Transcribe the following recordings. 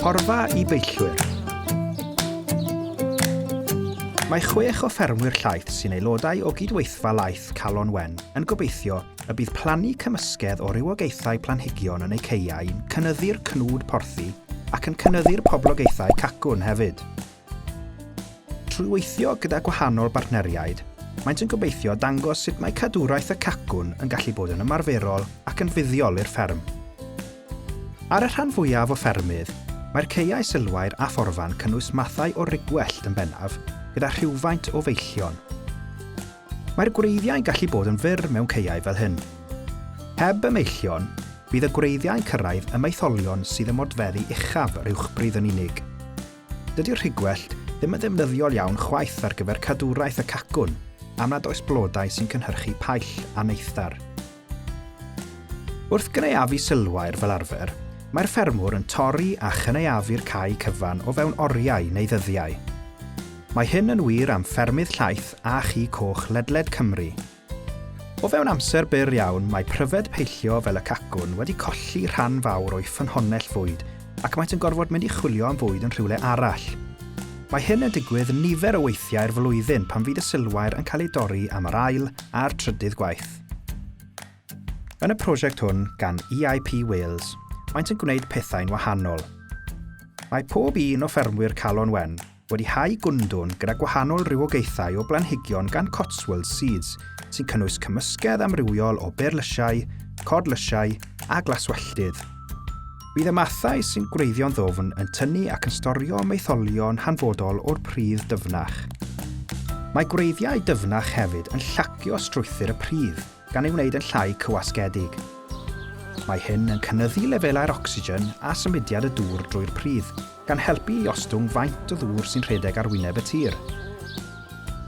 Porfa I Beillwyr. Mae 6 o ffermwyr llaeth sy'n aelodau o gydweithfa laeth Calon Wen yn gobeithio y bydd plannu cymysgedd o rywogaethau planhigion yn eu caeau'n cynyddu'r cnwd porthi ac yn cynyddu'r poblogaethau cacwn hefyd. Trwy weithio gyda gwahanol bartneriaid, maent yn gobeithio dangos sut mae cadwraeth y cacwn yn gallu bod yn ymarferol ac yn fuddiol i'r fferm. Ar y rhan fwyaf o ffermydd, mae'r caeau sylwair a phorfa'n cynnwys mathau o rigwellt yn bennaf gyda rhywfaint o feillion. Mae'r gwreiddiau'n gallu bod yn fyr mewn caeau fel hyn. Heb y meillion, bydd y gwreiddiau'n cyrraedd y meitholion sydd yn modfeddu uchaf yr uwchbridd yn unig. Dydy'r rhigwellt ddim yn ddefnyddiol iawn chwaith ar gyfer cadwraeth y cacwn, am nad oes blodau sy'n cynhyrchu paill a neithdar. Wrth gynaeafu sylwair fel arfer, mae'r ffermwr yn torri a chyneuafu'r cae cyfan o fewn oriau neu ddyddiau. Mae hyn yn wir am ffermydd llaeth a chi coch ledled Cymru. O fewn amser byr iawn, mae pryfed peillio fel y cacwn wedi colli rhan fawr o'i ffynhonnell fwyd ac maent yn gorfod mynd i chwilio am fwyd yn rhywle arall. Mae hyn yn digwydd nifer o weithiau'r flwyddyn pan fydd y sylwair yn cael ei dorri am yr ail a'r trydydd gwaith. Yn y prosiect hwn gan EIP Wales, maent yn gwneud pethau'n wahanol. Mae pob un o ffermwyr Calon Wen wedi hau gwndwn gyda gwahanol rywogaethau o blanhigion gan Cotswold Seeds sy'n cynnwys cymysgedd amrywiol o berlysiau, codlysiau a glaswelldydd. Bydd y mathau sy'n gwreiddio'n ddofn yn tynnu ac yn storio meitholion hanfodol o'r pridd dyfnach. Mae gwreiddiau dyfnach hefyd yn llacio strwythur y pridd gan ei wneud yn llai cywasgedig. Mae hyn yn cynyddu lefelau'r ocsigen a symudiad y dŵr drwy'r pridd, gan helpu i ostwng faint o ddŵr sy'n rhedeg ar wyneb y tir.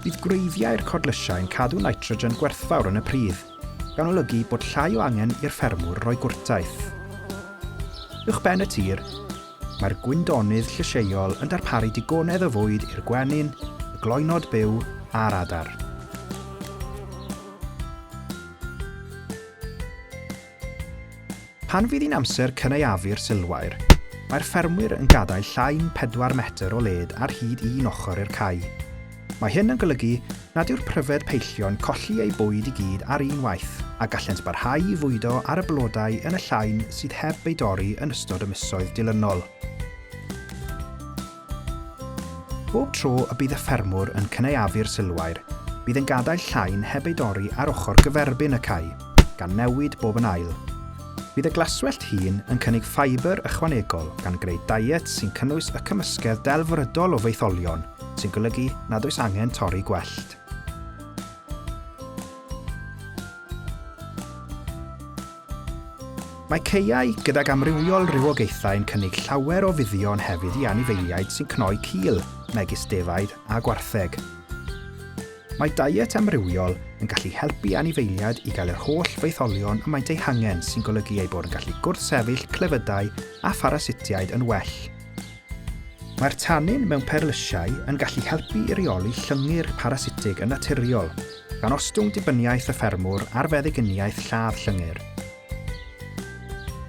Bydd gwreiddiau'r codlysiau'n cadw nitrogen gwerthfawr yn y pridd, gan olygu bod llai o angen i'r ffermwr roi gwrtaeth. Uwchben y tir, mae'r gwyndonydd llysieuol yn darparu digonedd o fwyd i'r gwenyn, y gloenod byw a'r adar. Pan fydd hi'n amser cyneuafu'r sylwair, mae'r ffermwyr yn gadael llai'n 4 metr o led ar hyd un ochr i'r cae. Mae hyn yn golygu nad yw'r pryfed peillio'n colli ei bwyd i gyd ar un waith a gallent barhau i fwydo ar y blodau yn y llain sydd heb ei dorri yn ystod y misoedd dilynol. Bob tro y bydd y ffermwr yn cyneuafu'r sylwair, bydd yn gadael llain heb ei dorri ar ochr gyferbyn y cae, gan newid bob yn ail. Bydd y glaswellt hun yn cynnig ffibr ychwanegol gan greu diet sy'n cynnwys y cymysgedd delfrydol o feitholion, sy'n golygu nad oes angen torri gwellt. Mae caeau gydag amrywiol rywogaethau'n cynnig llawer o fuddion hefyd i anifeiliaid sy'n cnoi cil, megis defaid a gwartheg. Mae diet amrywiol yn gallu helpu anifeiliaid i gael yr holl feitholion y maent eu hangen sy'n golygu ei bod yn gallu gwrthsefyll clefydau a pharasitiaid yn well. Mae'r tannin mewn perlysiau yn gallu helpu i reoli llyngyr parasitig yn naturiol, gan ostwng dibyniaeth y ffermwr ar feddyginiaeth lladd llyngyr.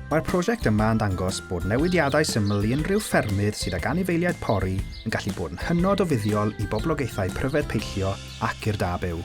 Mae'r prosiect yma yn dangos bod newidiadau syml i unrhyw ffermydd sydd ag anifeiliaid pori yn gallu bod yn hynod o fuddiol i boblogaethau pryfed peillio ac i'r da byw.